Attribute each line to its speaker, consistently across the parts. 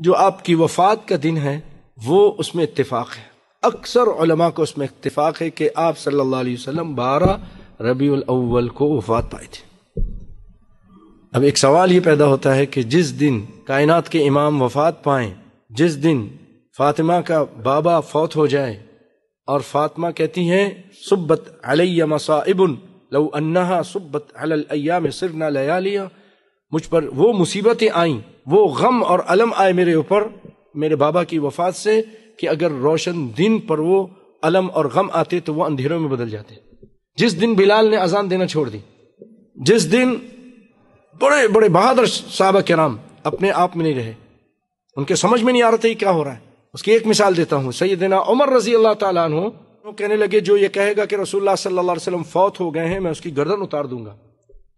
Speaker 1: جو آپ کی وفات کا دن ہے وہ اس میں اتفاق ہے، اکثر علماء کو اس میں اتفاق ہے کہ آپ صلی اللہ علیہ وسلم 12 ربیع الاول کو وفات پائے تھے۔ اب ایک سوال یہ پیدا ہوتا ہے کہ جس دن کائنات کے امام وفات پائیں، جس دن فاطمہ کا بابا فوت ہو جائے اور فاطمہ کہتی ہیں صبت علی مصائب لو انہا صبت علی الایام صرنا لیالیا، مجھ پر وہ مصیبتیں آئیں، وہ غم اور الم آئے میرے اوپر میرے بابا کی وفات سے کہ اگر روشن دن پر وہ الم اور غم آتے تو وہ اندھیروں میں بدل جاتے۔ جس دن بلال نے اذان دینا چھوڑ دی، جس دن بڑے بڑے بہادر صحابہ کرام اپنے آپ میں نہیں رہے، ان کے سمجھ میں نہیں آ رہا تھا یہ کیا ہو رہا ہے، اس کی ایک مثال دیتا ہوں۔ سیدنا عمر رضی اللہ تعالیٰ عنہ کہنے لگے جو یہ کہے گا کہ رسول اللہ صلی اللہ علیہ وسلم فوت ہو گئے ہیں میں اس کی گردن اتار دوں گا،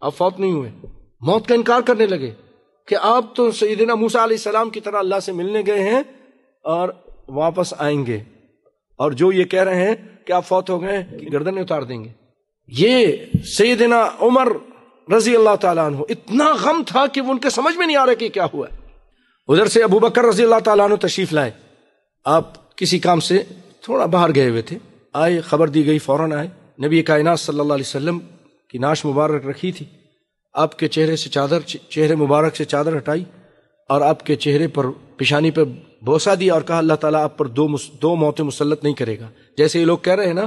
Speaker 1: آپ فوت نہیں ہوئے، موت کا انکار کرنے لگے کہ آپ تو سیدنا موسیٰ علیہ السلام کی طرح اللہ سے ملنے گئے ہیں اور واپس آئیں گے، اور جو یہ کہہ رہے ہیں کہ آپ فوت ہو گئے ہیں کہ گردن اتار دیں گے۔ یہ سیدنا عمر رضی اللہ تعالیٰ عنہ اتنا غم تھا کہ وہ ان کے سمجھ میں نہیں آ رہا کہ کیا ہوا ہے۔ ادھر سے ابو بکر رضی اللہ تعالیٰ عنہ تشریف لائے، آپ کسی کام سے تھوڑا باہر گئے ہوئے تھے، آئے، خبر دی گئی، فوراً آئے، نبی کائنات صلی اللہ علیہ وسلم کی ناش مبارک رکھی تھی، آپ کے چہرے مبارک سے چادر ہٹائی اور آپ کے چہرے پر پیشانی پر بوسہ دیا اور کہا اللہ تعالیٰ آپ پر دو موتیں مسلط نہیں کرے گا۔ جیسے یہ لوگ کہہ رہے ہیں نا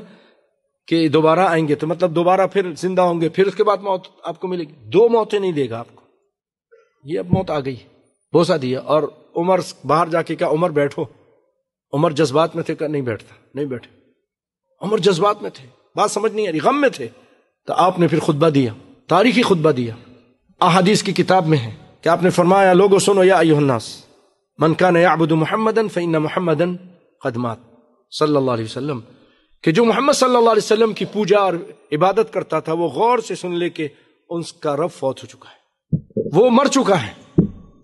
Speaker 1: کہ دوبارہ آئیں گے تو مطلب دوبارہ پھر زندہ ہوں گے، پھر اس کے بعد موت آپ کو ملے گی، 2 موتیں نہیں دے گا آپ کو، یہ اب موت آ گئی، بوسہ دیا۔ اور عمر باہر جا کے کہا عمر بیٹھو، عمر جذبات میں تھے، کہا نہیں بیٹھتا، نہیں بیٹھے، عمر جذبات میں تھے، بات سمجھ نہیں آ رہی، غم میں تھے، تو آپ نے پھر خطبہ دیا، تاریخی خطبہ دیا، احادیث کی کتاب میں ہے کہ آپ نے فرمایا لوگو سنو یا ایھا الناس من کان یعبد محمدا فإن محمدا قد مات صلی اللہ علیہ وسلم، کہ جو محمد صلی اللہ علیہ وسلم کی پوجا اور عبادت کرتا تھا وہ غور سے سن لے کہ اس کا رب فوت ہو چکا ہے، وہ مر چکا ہے،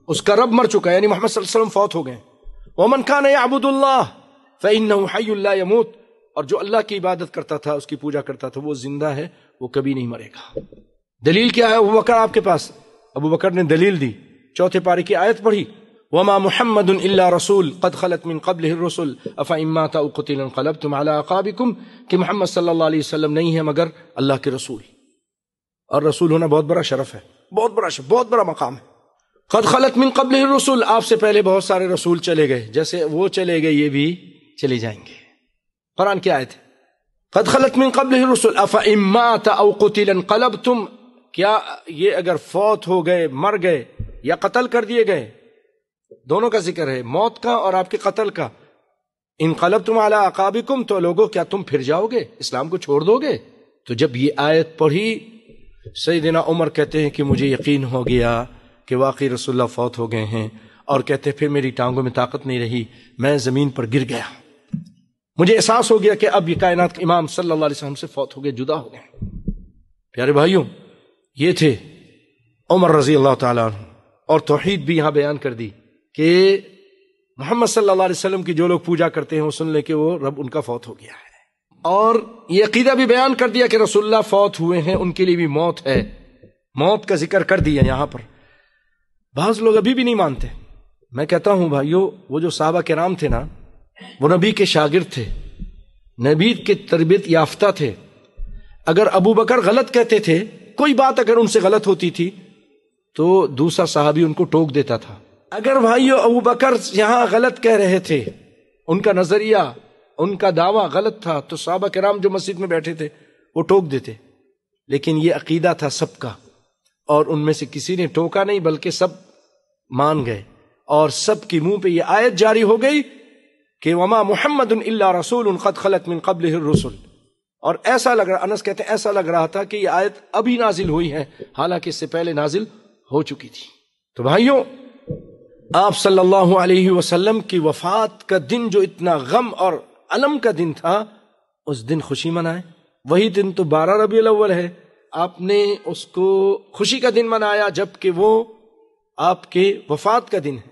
Speaker 1: اس کا رب مر چکا ہے، یعنی محمد صلی اللہ علیہ وسلم فوت ہو گئے۔ ومن کان یعبد اللہ فإنہ حی لا یموت، اور جو اللہ کی عبادت کرتا تھا، اس کی پوجا کرتا تھا، وہ زندہ ہے، وہ کبھی نہیں مرے گا۔ دلیل کیا ہے؟ ابو بکر آپ کے پاس، ابو بکر نے دلیل دی، 4 پارے کی آیت پڑھی وما محمد الا رسول قد خلت من قبله الرسل افإن مات او قتل انقلبتم على اعقابكم، کہ محمد صلی اللہ علیہ وسلم نہیں ہے مگر اللہ کے رسول، اور رسول ہونا بہت بڑا شرف ہے، بہت بڑا شرف، بہت بڑا مقام ہے۔ قد خلت من قبله الرسل، آپ سے پہلے بہت سارے رسول چلے گئے، جیسے وہ چلے گئے یہ بھی چلے جائیں گے۔ قرآن کی آیت ہے قد خلت من قبله الرسل افإن مات او قتل انقلبتم، کیا یہ اگر فوت ہو گئے، مر گئے یا قتل کر دیے گئے، دونوں کا ذکر ہے، موت کا اور آپ کے قتل کا، انقلبتم علی اعقابکم، تو لوگوں کیا تم پھر جاؤ گے، اسلام کو چھوڑ دو گے؟ تو جب یہ آیت پڑھی سیدنا عمر کہتے ہیں کہ مجھے یقین ہو گیا کہ واقعی رسول اللہ فوت ہو گئے ہیں، اور کہتے پھر میری ٹانگوں میں طاقت نہیں رہی، میں زمین پر گر گیا، مجھے احساس ہو گیا کہ اب یہ کائنات کے امام صلی اللہ علیہ وسلم سے فوت ہو گئے، جدا ہو گئے۔ پیارے بھائیوں، یہ تھے عمر رضی اللہ تعالیٰ عنہ، اور توحید بھی یہاں بیان کر دی کہ محمد صلی اللہ علیہ وسلم کی جو لوگ پوجا کرتے ہیں وہ سن لیں کہ وہ رب ان کا فوت ہو گیا ہے، اور یہ عقیدہ بھی بیان کر دیا کہ رسول اللہ فوت ہوئے ہیں، ان کے لیے بھی موت ہے، موت کا ذکر کر دیا یہاں پر۔ بعض لوگ ابھی بھی نہیں مانتے۔ میں کہتا ہوں بھائیو، وہ جو صحابہ کرام تھے نا، وہ نبی کے شاگرد تھے، نبی کے تربیت یافتہ تھے۔ اگر ابو بکر غلط کہتے تھے، کوئی بات اگر ان سے غلط ہوتی تھی تو دوسرا صحابی ان کو ٹوک دیتا تھا۔ اگر بھائیو ابو بکر یہاں غلط کہہ رہے تھے، ان کا نظریہ، ان کا دعویٰ غلط تھا، تو صحابہ کرام جو مسجد میں بیٹھے تھے وہ ٹوک دیتے، لیکن یہ عقیدہ تھا سب کا، اور ان میں سے کسی نے ٹوکا نہیں، بلکہ سب مان گئے، اور سب کی منہ پہ یہ آیت جاری ہو گئی کہ وما محمد الا رسول قد خلت من قبله الرسل۔ اور ایسا لگ رہا، انس کہتے ہیں ایسا لگ رہا تھا کہ یہ آیت ابھی نازل ہوئی ہے، حالانکہ اس سے پہلے نازل ہو چکی تھی۔ تو بھائیوں، آپ صلی اللہ علیہ وسلم کی وفات کا دن جو اتنا غم اور الم کا دن تھا، اس دن خوشی منائے۔ وہی دن تو 12 ربیع الاول ہے، آپ نے اس کو خوشی کا دن منایا، جبکہ وہ آپ کے وفات کا دن ہے،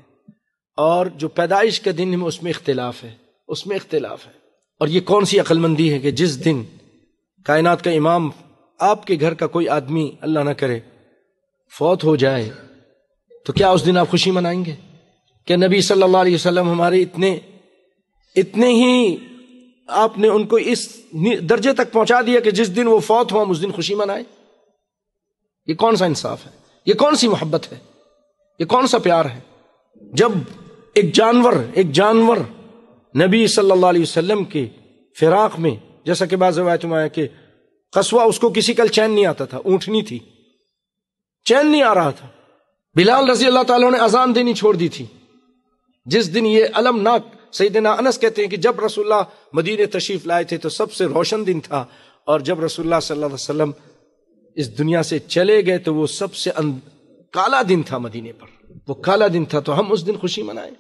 Speaker 1: اور جو پیدائش کا دن ہے اس میں اختلاف ہے، اس میں اختلاف ہے۔ اور یہ کون سی عقل مندی ہے کہ جس دن کائنات کا امام، آپ کے گھر کا کوئی آدمی اللہ نہ کرے فوت ہو جائے، تو کیا اس دن آپ خوشی منائیں گے؟ کہ نبی صلی اللہ علیہ وسلم ہمارے اتنے ہی آپ نے ان کو اس درجے تک پہنچا دیا کہ جس دن وہ فوت ہو ہم اس دن خوشی منائیں؟ یہ کون سا انصاف ہے؟ یہ کون سی محبت ہے؟ یہ کون سا پیار ہے؟ جب ایک جانور نبی صلی اللہ علیہ وسلم کے فراق میں، جیسا کہ بعض روایتوں میں آیا کہ قصوہ اس کو کسی کل چین نہیں آتا تھا، اونٹنی تھی، چین نہیں آ رہا تھا، بلال رضی اللہ تعالیٰ نے اذان دینی چھوڑ دی تھی جس دن یہ المناک، سیدنا انس کہتے ہیں کہ جب رسول اللہ مدینے تشریف لائے تھے تو سب سے روشن دن تھا، اور جب رسول اللہ صلی اللہ علیہ وسلم اس دنیا سے چلے گئے تو وہ سب سے کالا دن تھا، مدینے پر وہ کالا دن تھا، تو ہم اس دن خوشی منائیں۔